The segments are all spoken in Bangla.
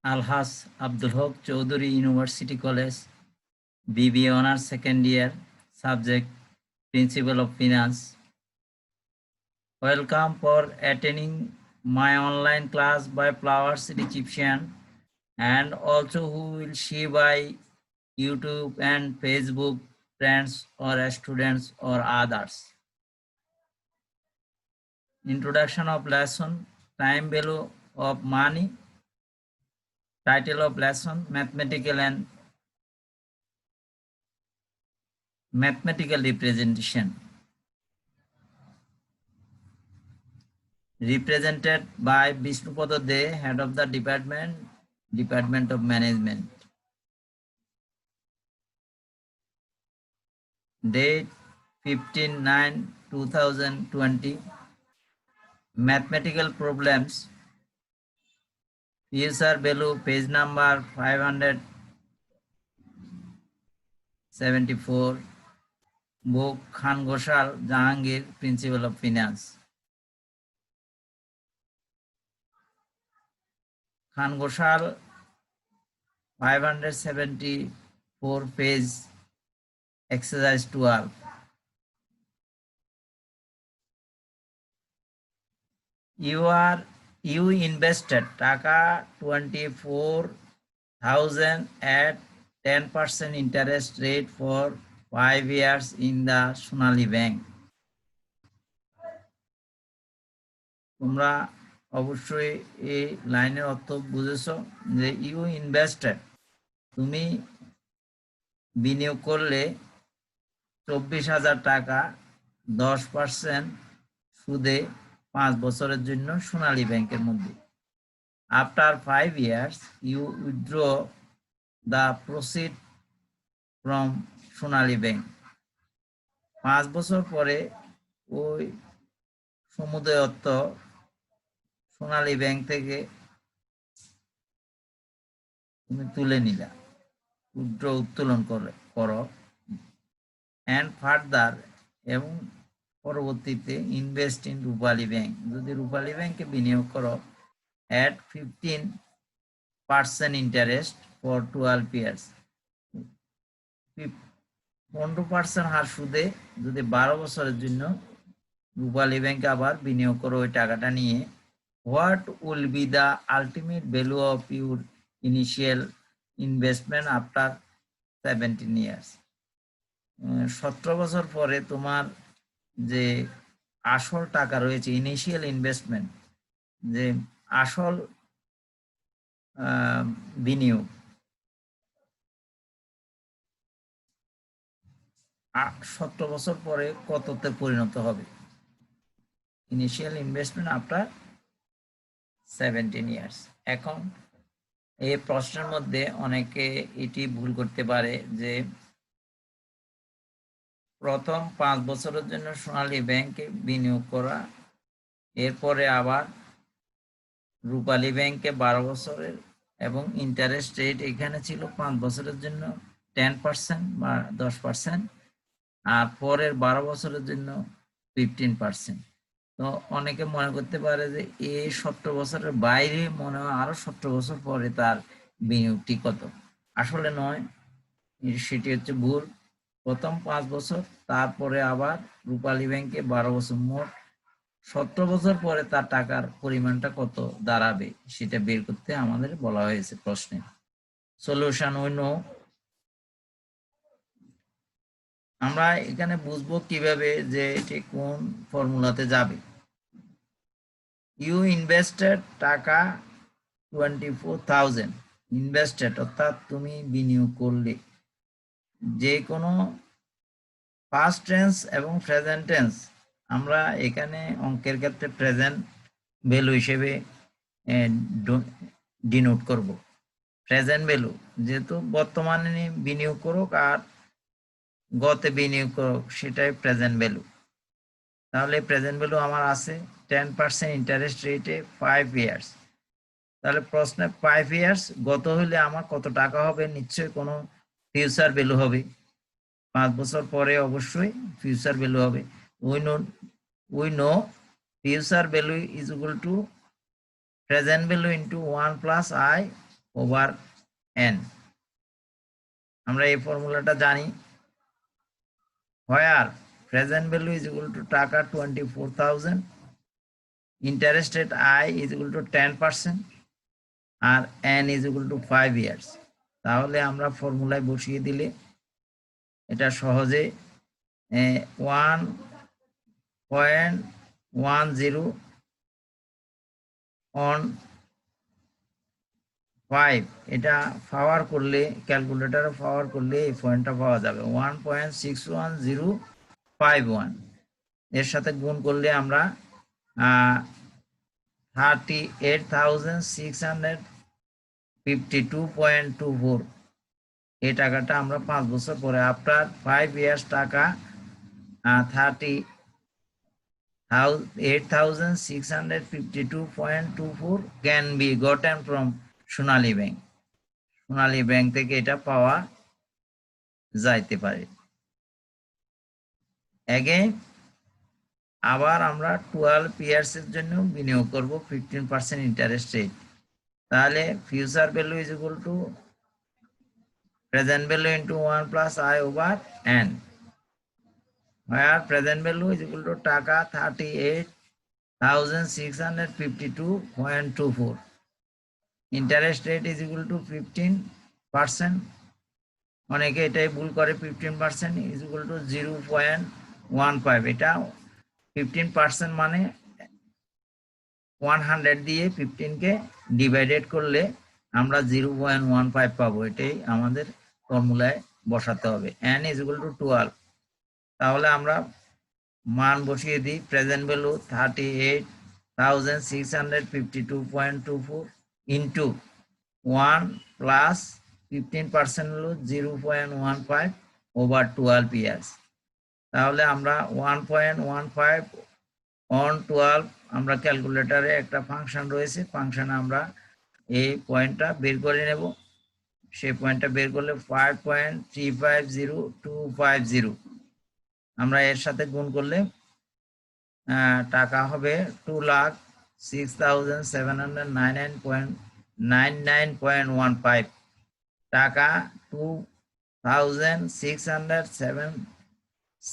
Alhas Abdul Haq Chowdhury University College, BBA Honours Second Year, Subject Principle of Finance. Welcome for attending my online class by Flowers Reception, and also who will see by YouTube and Facebook friends or students or others. Introduction of lesson, time value of money, title of lesson, mathematical representation. Represented by Vishnupada De, head of the Department of Management. Date 15/9/2020. Mathematical problems. User value, page number 574. Book Khan Ghoshal Jahangir, Principle of Finance. Khan Ghoshal 574 page, exercise 12. You invested taka 24,000 at 10% interest rate for 5 years in the Sonali Bank. তোমরা অবশ্যই এই লাইনের অর্থ বুঝেছো যে ইউ ইনভেস্টেড, তুমি বিনিয়োগ করলে 24,000 টাকা 10% সুদে 5 বছরের জন্য সোনালী ব্যাংকের মধ্যে। After 5 years you withdraw the proceed from Sonali bank. 5 বছর পরে ওই সমুদয় অর্থ সোনালী ব্যাংক থেকে তুমি তুলে নিলা, উত্তোলন করো and further, এবং পরবর্তীতে ইনভেস্ট ইন রূপালী ব্যাংক, যদি রূপালী ব্যাংকে বিনিয়োগ করো at 15% ইন্টারেস্ট ফর 12 years, 15% হার সুদে যদি 12 বছরের জন্য রূপালী ব্যাংকে আবার বিনিয়োগ করো ওই টাকাটা নিয়ে, what will be the ultimate value of your initial investment after 17 years? 17 বছর পরে তোমার যে আসল টাকা রয়েছে, ইনিশিয়াল ইনভেস্টমেন্ট, যে আসল বিনিয়োগ 17 বছর পরে কততে পরিণত হবে? Initial investment after 17 years। এখন এই প্রশ্নের মধ্যে অনেকে এটি ভুল করতে পারে যে প্রথম 5 বছরের জন্য সোনালী ব্যাংকে বিনিয়োগ করা, এরপরে আবার রূপালী ব্যাংকে 12 বছরের, এবং ইন্টারেস্ট রেট এখানে ছিল 5 বছরের জন্য 10% বা 10%, আর পরের 12 বছরের জন্য 15%। তো অনেকে মনে করতে পারে যে এই 17 বছরের বাইরে মনে হয় আরো 17 বছর পরে তার বিনিয়োগটি কত। আসলে নয়, সেটি হচ্ছে ভুল। প্রথম 5 বছর, তারপরে আবার রূপালী ব্যাংকে 12 বছর, মোট 17 বছর পরে তার টাকার পরিমাণটা কত দাঁড়াবে সেটা বের করতে আমাদের বলা হয়েছে প্রশ্নে। Solution we know. আমরা এখানে বুঝবো কিভাবে যে এটি কোন ফর্মুলাতে যাবে। ইউ ইনভেস্টেড টাকা 24,000, ইনভেস্টেড অর্থাৎ তুমি বিনিয়োগ করলে। যে কোনো পাস্ট টেন্স এবং প্রেজেন্ট টেন্স আমরা এখানে অঙ্কের ক্ষেত্রে প্রেজেন্ট ভ্যালু হিসেবে ডিনোট করব। প্রেজেন্ট ভ্যালু যেহেতু বর্তমানে বিনিয়োগ করুক আর গতে বিনিয়োগ করুক সেটাই প্রেজেন্ট ভ্যালু। তাহলে প্রেজেন্ট ভ্যালু আমার আছে 10% ইন্টারেস্ট রেটে 5 years। তাহলে প্রশ্নে 5 years গত হলে আমার কত টাকা হবে? নিশ্চয়ই কোনো ফিউচার ভ্যালু হবে। 5 বছর পরে অবশ্যই ফিউচার ভ্যালু হবে। We know future value is equal two present value into 1 + i over N. আমরা এই ফর্মুলাটা জানি, where present value is equal to টাকা 24,000, interest rate I is equal to 10%, R n is equal to 5 years। তাহলে আমরা ফর্মুলায় বসিয়ে দিলে এটা সহজে 1.10 on 5 এটা পাওয়ার করলে, ক্যালকুলেটরে পাওয়ার করলে এই পয়েন্টটা পাওয়া যাবে 1.61051। এর সাথে গুণ করলে আমরা 38,652.24 এই টাকাটা আমরা 5 বছর পরে আফটার 5 ইয়ার্স টাকা 38,652.24 can be gotten from Sonali bank. Sonali bank থেকে এটা পাওয়া যাইতে পারে। এগেইন আবার আমরা 12 ইয়ার্স এর জন্য বিনিয়োগ করব 15% ইন্টারেস্ট রেট। তাহলে future value is equal two present value into 1 plus I over n, where present value is equal to টাকা 38,652.24, interest rate is equal to 15%, অনেকে এটাই ভুল করে, 15% is equal to 0.15, এটা 15% মানে 100 দিয়ে 15 কে ডিভাইডেড করলে আমরা 0.15 পাবো। এটাই আমাদের ফর্মুলায় বসাতে হবে। n is equal to 12। তাহলে আমরা মান বসিয়ে দিই, প্রেজেন্ট ভ্যালু 38,652.24 ইন্টু 1 প্লাস 15% হলো 0.15 ওভার 12 ইয়ার্স। তাহলে আমরা 1.15 অন 12, আমরা ক্যালকুলেটরে একটা ফাংশন রয়েছে, ফাংশনে আমরা এই পয়েন্টটা বের করে নেব। সেই পয়েন্টটা বের করলে 5.350250 আমরা এর সাথে গুণ করলে টাকা হবে 2,06,799.15 টাকা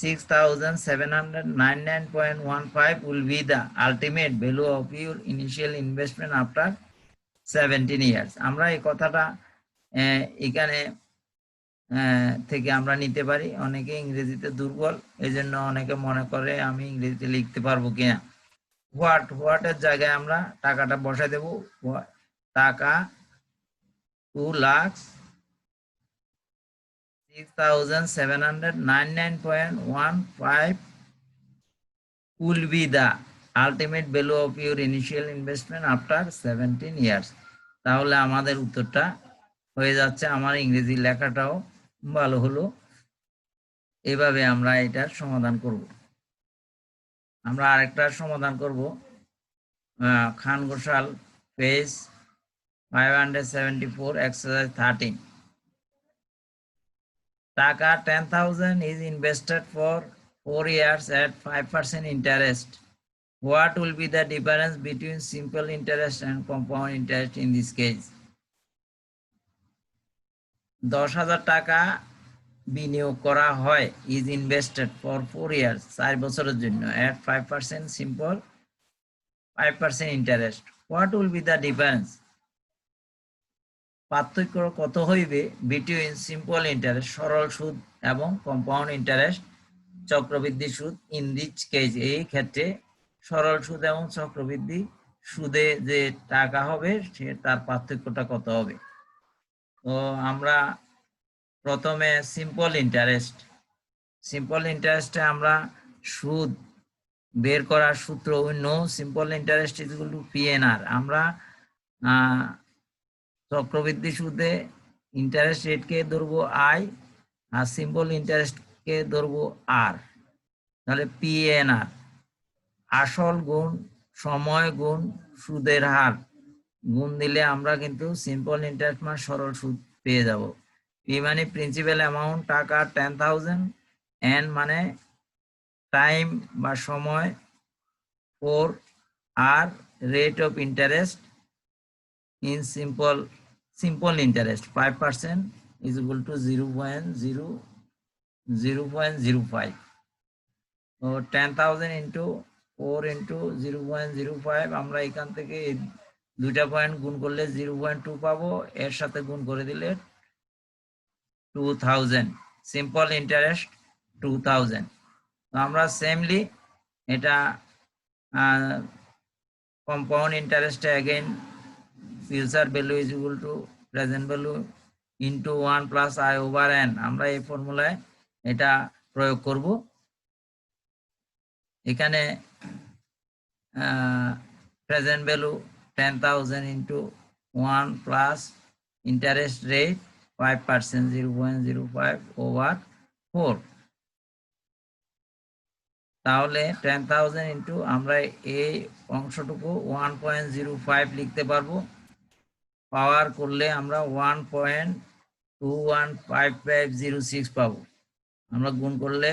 6,799.15 will be the ultimate value of your initial investment after 17 years। আমরা এই কথাটা এখানে থেকে আমরা নিতে পারি। অনেকে ইংরেজিতে দুর্বল, এই জন্য অনেকে মনে করে আমি ইংরেজিতে লিখতে পারবো কিনা। হোয়াটের জায়গায় আমরা টাকাটা বসাই দেব, টাকা 2,06,799.15 will be the ultimate value of your initial investment after 17 years। তাহলে আমাদের উত্তরটা হয়ে যাচ্ছে। আমার ইংরেজি লেখাটাও ভালো হলো। এভাবে আমরা এটার সমাধান করব। আমরা আরেকটা সমাধান করব, খান ঘোষাল পেজ 574 এক্সারসাইজ 13। টাকা 10,000 is invested for 4 years at 5% interest. What will be the difference between simple interest and compound interest in this case? 10,000 টাকা বিনিয়োগ করা হয়, is invested for 4 years 4 বছরের জন্য at 5% simple 5% interest. What will be the difference? পার্থক্য কত হইবে between simple interest সরল সুদ এবং compound interest চক্রবৃদ্ধি সুদ? in this case এই ক্ষেত্রে সরল সুদ এবং চক্রবৃদ্ধি সুদে যে টাকা হবে সে তার পার্থক্যটা কত হবে? তো আমরা প্রথমে সিম্পল ইন্টারেস্টে আমরা সুদ বের করার সূত্র know simple interest is equal to PNR. আমরা চক্রবৃদ্ধি সুদে ইন্টারেস্ট রেটকে ধরবো আই আর সিম্পল ইন্টারেস্টকে ধরবো আর। তাহলে পিএনআর আসল গুণ সময় গুণ সুদের হার গুণ দিলে আমরা কিন্তু সিম্পল ইন্টারেস্ট মানে সরল সুদ পেয়ে যাব। পি মানে প্রিন্সিপাল অ্যামাউন্ট টাকা 10,000, এন মানে টাইম বা সময়, 4 আর rate of interest in simple interest 5% is equal to 0.05. So 10,000 into 4 into 0.05 আমরা এখান থেকে দুইটা পয়েন্ট গুণ করলে 0.2 পাবো, এর সাথে গুণ করে দিলে 2000, সিম্পল ইন্টারেস্ট 2000। তো আমরা সেমলি এটা compound interest again future value is equal two present value into 1 plus i over n, আমরা এই ফর্মুলায় এটা প্রয়োগ করব। এখানে present value 10,000 into 1 plus interest rate 5%, 0.05 over 4। তাহলে 10,000 ইনটু আমরা এই অংশটুকু 1.05 লিখতে পারবো। পাওয়ার করলে আমরা 1.215506 পাবো। আমরা গুণ করলে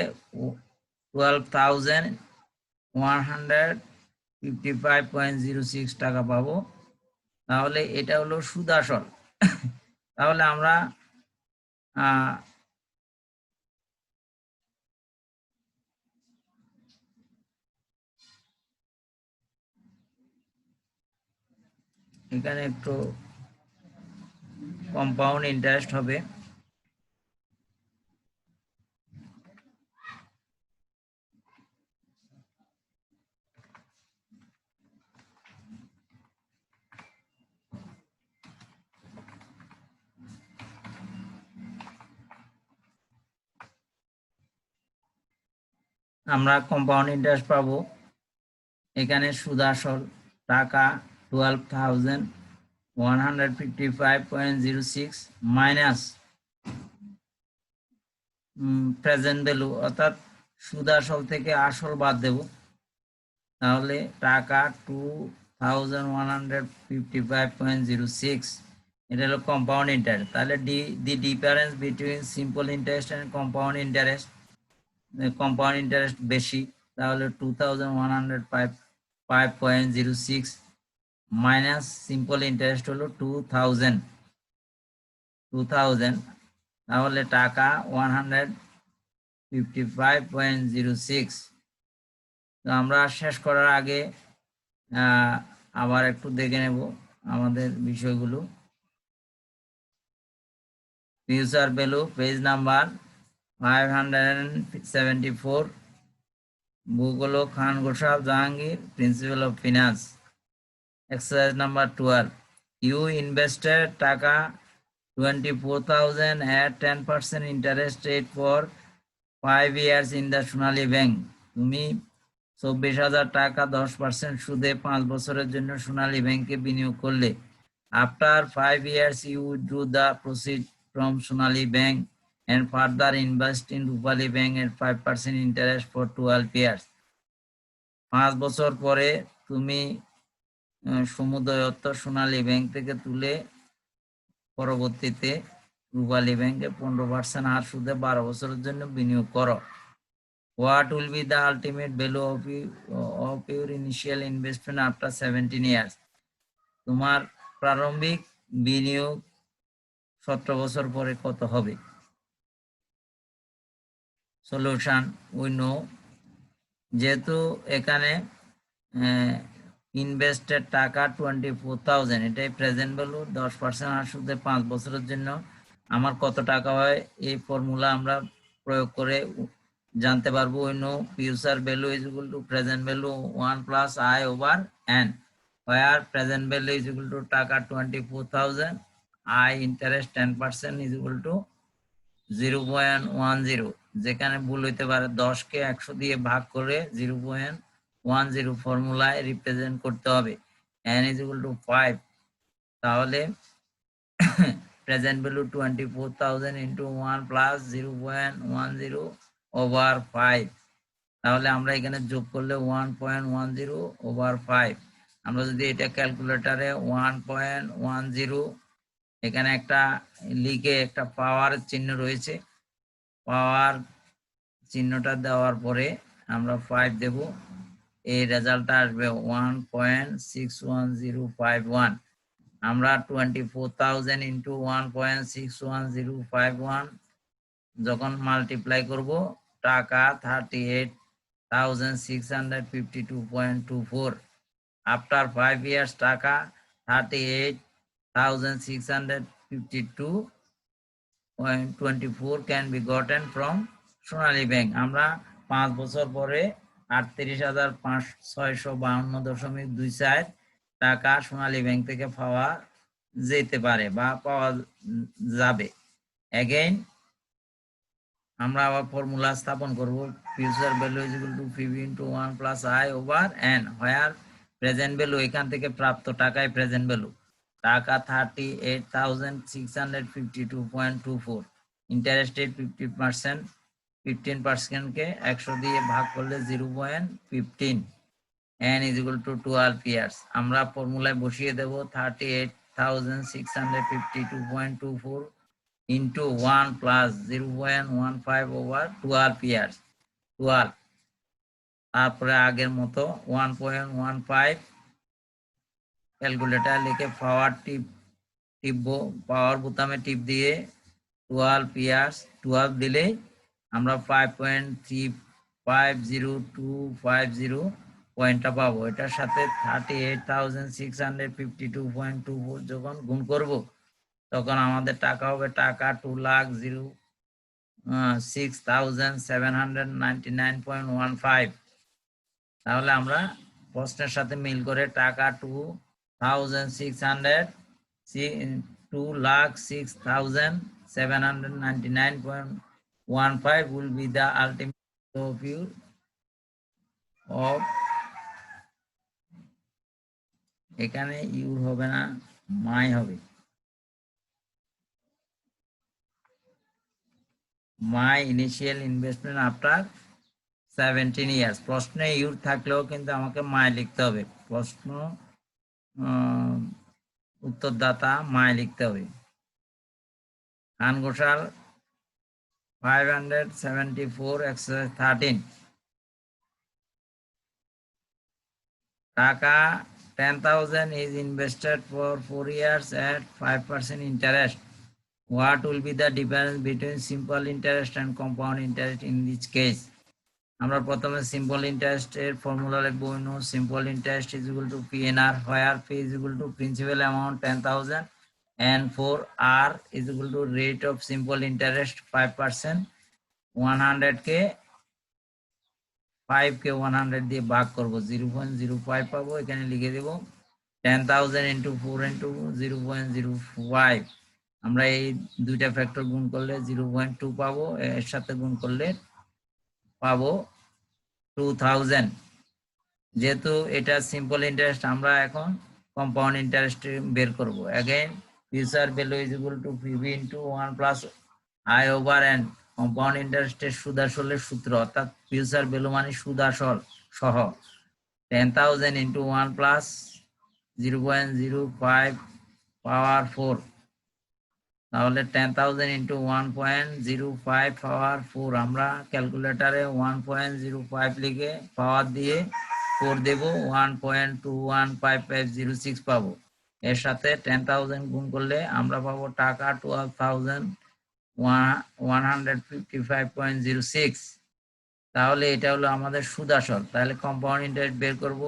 12,155.06 টাকা পাবো। তাহলে এটা হলো সুদ আসল। তাহলে আমরা এখানে একটু কম্পাউন্ড ইন্টারেস্ট হবে। আমরা কম্পাউন্ড ইন্টারেস্ট পাবো। এখানে সুদ আসল টাকা 12,155.06 মাইনাস প্রেজেন্ট ভ্যালু, অর্থাৎ সুদ আসল থেকে আসল বাদ দেব। তাহলে টাকা 2,155.06, এটা হলো কম্পাউন্ড ইন্টারেস্ট। তাহলে the difference between simple interest and compound interest, compound interest বেশি, তাহলে 2,105.06 মাইনাস সিম্পল ইন্টারেস্ট হলো 2,000, তাহলে টাকা 155.06। তো আমরা শেষ করার আগে আবার একটু দেখে নেব আমাদের বিষয়গুলো। Future value page number 574, book হলো Khan Gosab Jahangir, principal of finance. Exercise number 12, you invested taka 24,000 at 10% interest rate for 5 years in the Sonali bank. তুমি 24,000 টাকা 10% সুদে 5 বছরের জন্য সোনালী ব্যাংকে বিনিয়োগ করলে। After 5 years you withdrew the proceeds from Sonali bank and further invest in Rupali bank at 5% interest for 12 years। 5 বছর পরে তুমি সমুদয় অর্থ সোনালী ব্যাংক থেকে তুলে পরবর্তীতে রূপালী ব্যাংকে 15% হার সুদে 12 বছরের জন্য বিনিয়োগ করো। What will be the ultimate value of your initial investment after 17 years? তোমার প্রারম্ভিক বিনিয়োগ 17 বছর পরে কত হবে? সলিউশন, উই নো, যেহেতু এখানে ইনভেস্টেড টাকা 24,000, এটাই প্রেজেন্ট ভ্যালু, 10% হার সুদে 5 বছরের জন্য আমার কত টাকা হয়, এই ফর্মুলা আমরা প্রয়োগ করে জানতে পারবো। We know future value is equal two present value 1 plus i over n, where present value is equal to টাকা 24,000, i interest 10% is equal to 0.10। যেখানে ভুল হইতে পারে 10 কে 100 দিয়ে ভাগ করে 0.10 ফর্মুলায় রিপ্রেজেন্ট করতে হবে। n is equal to 5, তাহলে present value 24,000 into 1 plus 0.10 over 5, তাহলে আমরা এখানে যোগ করলে 1.10 over 5। আমরা যদি এটা ক্যালকুলেটরে 1.10 এখানে একটা লিখে, একটা পাওয়ার চিহ্ন রয়েছে, পাওয়ার চিহ্নটা দেওয়ার পরে আমরা 5 দেব, এই রেজাল্টটা আসবে 1.61051। আমরা 24,000 ইন্টু 1.61051 যখন মাল্টিপ্লাই করব টাকা 38,652.24 after 5 years টাকা 38,652.24 can be gotten from Sonali bank. আমরা 5 বছর পরে 38,652.24 টাকা সোনালী ব্যাংক থেকে পাওয়া যেতে পারে বা পাওয়া যাবে। এগেইন আমরা আবার ফর্মুলা স্থাপন করব, future value is equal two PV into 1 plus I over N, where present value এখান থেকে প্রাপ্ত টাকায় প্রেজেন্ট ভ্যালু টাকা 38,652.24, ইন্টারেস্ট রেট 50%, 15%কে 100 দিয়ে ভাগ করলে 0.15, n is equal to 12 years। আমরা ফর্মুলায় বসিয়ে দেব 38,652.24 into 1 plus 0.15 over 12 years 12, তারপরে আগের মতো 1.15 ক্যালকুলেটর লিখে পাওয়ার টিপবো, পাওয়ার বোতামে টিপ দিয়ে 12 years 12 দিলে আমরা 5.350250 পয়েন্টটা পাবো। এটার সাথে 38,652.24 যখন গুণ করব তখন আমাদের টাকা হবে টাকা 2,06,799.15। তাহলে আমরা প্রশ্নের সাথে মিল করে টাকা 2,06,799.15 will be the ultimate of your of, এখানে ইউর হবে না, মাই হবে, মাই ইনিশিয়াল ইনভেস্টমেন্ট আফটার 17 years। প্রশ্নে ইউর থাকলেও কিন্তু আমাকে মাই লিখতে হবে, প্রশ্ন উত্তরদাতা মাই লিখতে হবে। খান ঘোষাল 574 exercise 13, টাকা 10,000 is invested for 4 years at 5% interest. What will be the difference between simple interest and compound interest in this case? আমরা প্রথমে সিম্পল ইন্টারেস্টের ফর্মুলা লিখবো। Simple interest is equal to PNR, where P is equal two principal amount 10,000 and for r is equal to rate of simple interest 5%। 100 কে 5 কে 100 দিয়ে ভাগ করব 0.05 পাবো, এখানে লিখে দেব 10,000 into 4 into 0.05। আমরা এই দুইটা ফ্যাক্টর গুণ করলে 0.2 পাবো, এর সাথে গুণ করলে পাবো 2000। যেহেতু এটা সিম্পল ইন্টারেস্ট আমরা এখন কম্পাউন্ড ইন্টারেস্ট বের করব। Again future value is equal two PV into 1 plus I over N. Compound ইন্টারেস্টের সুদ আসলের সূত্র, অর্থাৎ ফিউচার ভ্যালু মানে সুদ আসল সহ 10,000 ইনটু 1 প্লাস 0.05 পাওয়ার 4, তাহলে 10,000 ইনটু 1.05 পাওয়ার 4। আমরা ক্যালকুলেটরে 1.05 লিখে পাওয়ার দিয়ে 4 দেব, 1.215506 পাবো। এর সাথে 10,000 গুণ করলে আমরা পাবো টাকা 12,155.06। তাহলে এটা হলো আমাদের সুদ আসল। তাহলে কম্পাউন্ড ইন্টারেস্ট বের করব,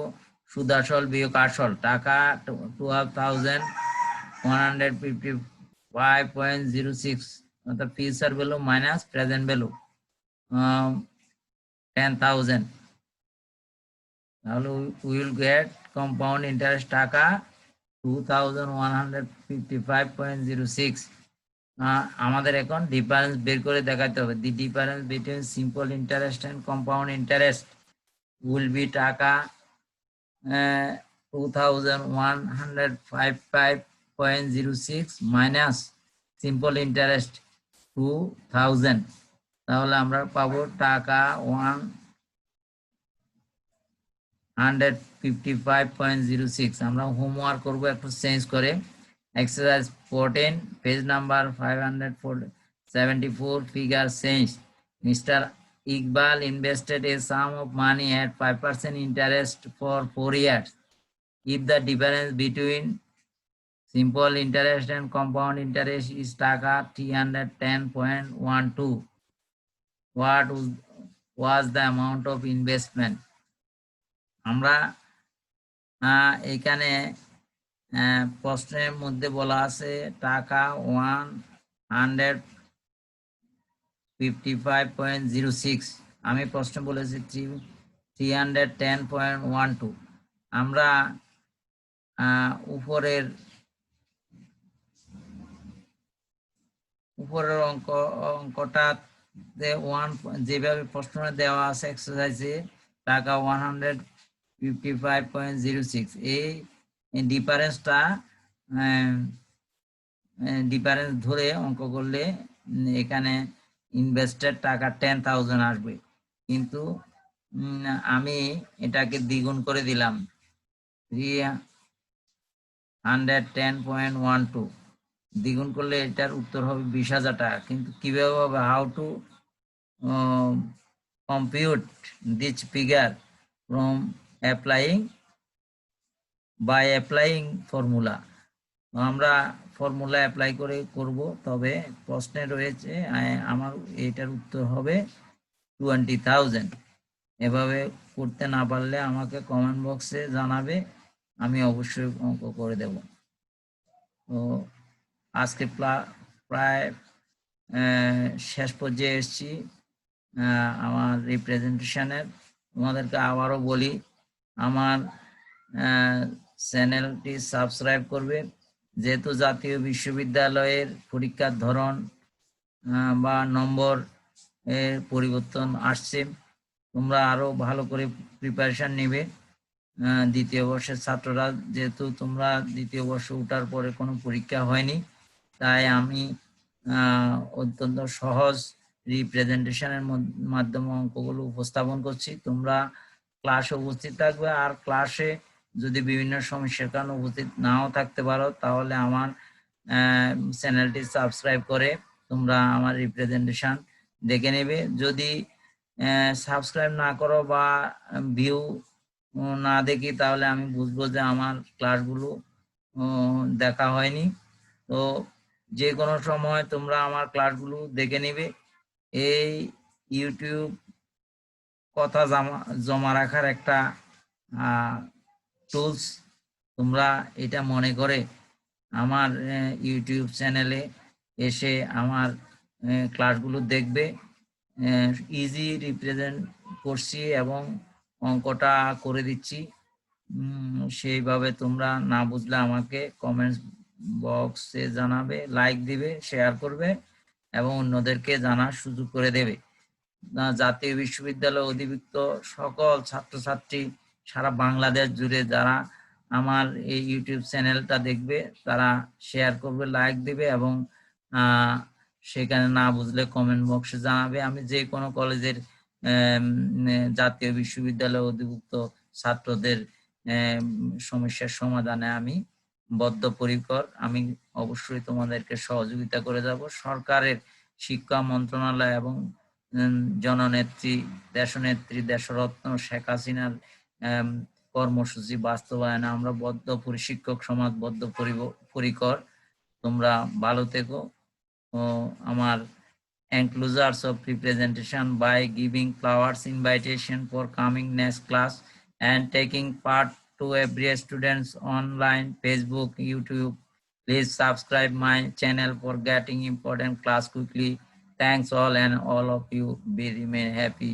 সুদ আসল বিয়োগ আসল, টাকা 12,155.06 অর্থাৎ future value minus present value 10,000। তাহলে we will get compound interest টাকা 2,155.06। আমাদের এখন ডিফারেন্স বের করে দেখাতে হবে। The difference between simple interest and compound interest will be টাকা 2,155.06 মাইনাস সিম্পল ইন্টারেস্ট 2,000। তাহলে আমরা পাবো টাকা 155.06। আমরা হোমওয়ার্ক করবো একটু চেঞ্জ করে। Exercise 14 page number 574, figure change. Mister Iqbal invested a sum of money at 5% interest for 4 years. If the difference between Simple interest and compound interest is টাকা 310.12. What was the amount of investment? আমরা এখানে প্রশ্নের মধ্যে বলা আছে টাকা 155.06। আমি প্রশ্ন বলেছি 310.12। আমরা উপরের অঙ্কটা যেভাবে প্রশ্নে দেওয়া আছে এক্সারসাইজে টাকা 155.06, এই ডিফারেন্সটা ডিফারেন্স ধরে অঙ্ক করলে এখানে ইনভেস্টেড টাকা 10,000 আসবে, কিন্তু আমি এটাকে দ্বিগুণ করে দিলাম 310.12। দ্বিগুণ করলে এটার উত্তর হবে 20,000 টাকা। কিন্তু কিভাবে হবে, how to compute this figure from applying formula? আমরা ফর্মুলা অ্যাপ্লাই করে করব, তবে প্রশ্নে রয়েছে আমার এটার উত্তর হবে 20,000। এভাবে করতে না পারলে আমাকে কমেন্ট বক্সে জানাবে, আমি অবশ্যই অঙ্ক করে দেব। তো আজকে প্রায় শেষ পর্যায়ে এসেছি আমার রিপ্রেজেন্টেশনের। তোমাদেরকে আবারও বলি, আমার চ্যানেলটি সাবস্ক্রাইব করবে। যেহেতু জাতীয় বিশ্ববিদ্যালয়ের পরীক্ষার ধরন বা নম্বর এর পরিবর্তন আসছে, তোমরা আরো ভালো করে প্রিপারেশন নেবে। দ্বিতীয় বর্ষের ছাত্ররা, যেহেতু তোমরা দ্বিতীয় বর্ষে ওঠার পরে কোনো পরীক্ষা হয়নি, তাই আমি অত্যন্ত সহজ রিপ্রেজেন্টেশনের মাধ্যমে অঙ্কগুলো উপস্থাপন করছি। তোমরা ক্লাসে উপস্থিত থাকবে, আর ক্লাসে যদি বিভিন্ন সমস্যার কারণে উপস্থিত নাও থাকতে পারো, তাহলে আমার চ্যানেলটি সাবস্ক্রাইব করে তোমরা আমার রিপ্রেজেন্টেশন দেখে নেবে। যদি সাবস্ক্রাইব না করো বা ভিউ না দেখি, তাহলে আমি বুঝবো যে আমার ক্লাসগুলো দেখা হয়নি। তো যে কোনো সময় তোমরা আমার ক্লাসগুলো দেখে নেবে। এই ইউটিউব কথা জমা রাখার একটা টুলস, তোমরা এটা মনে করে আমার ইউটিউব চ্যানেলে এসে আমার ক্লাসগুলো দেখবে। ইজি রিপ্রেজেন্ট করছি এবং অঙ্কটা করে দিচ্ছি, সেইভাবে তোমরা না বুঝলে আমাকে কমেন্টস বক্সে জানাবে, লাইক দিবে, শেয়ার করবে এবং অন্যদেরকে জানার সুযোগ করে দেবে। জাতীয় বিশ্ববিদ্যালয় অধিভুক্ত সকল ছাত্রছাত্রী সারা বাংলাদেশ জুড়ে যারা আমার এই ইউটিউব চ্যানেলটা দেখবে, তারা শেয়ার করবে, লাইক দিবে এবং সেখানে না বুঝলে কমেন্ট বক্সে জানাবে। আমি যে কোনো কলেজের জাতীয় বিশ্ববিদ্যালয় অধিভুক্ত ছাত্রদের সমস্যার সমাধানে আমি বদ্ধপরিকর। আমি অবশ্যই তোমাদেরকে সহযোগিতা করে যাব। সরকারের শিক্ষা মন্ত্রণালয় এবং জননেত্রী, দেশনেত্রী, দেশরত্ন শেখ হাসিনার কর্মসূচি বাস্তবায়নে আমরা শিক্ষক সমাজ বদ্ধপরিকর। তোমরা ভালো থেকো। আমার enclosures of representation by giving flowers invitation for coming next class and taking part to every students online Facebook, YouTube. Please subscribe my channel for getting important class quickly. Thanks all, and all of you be remain happy.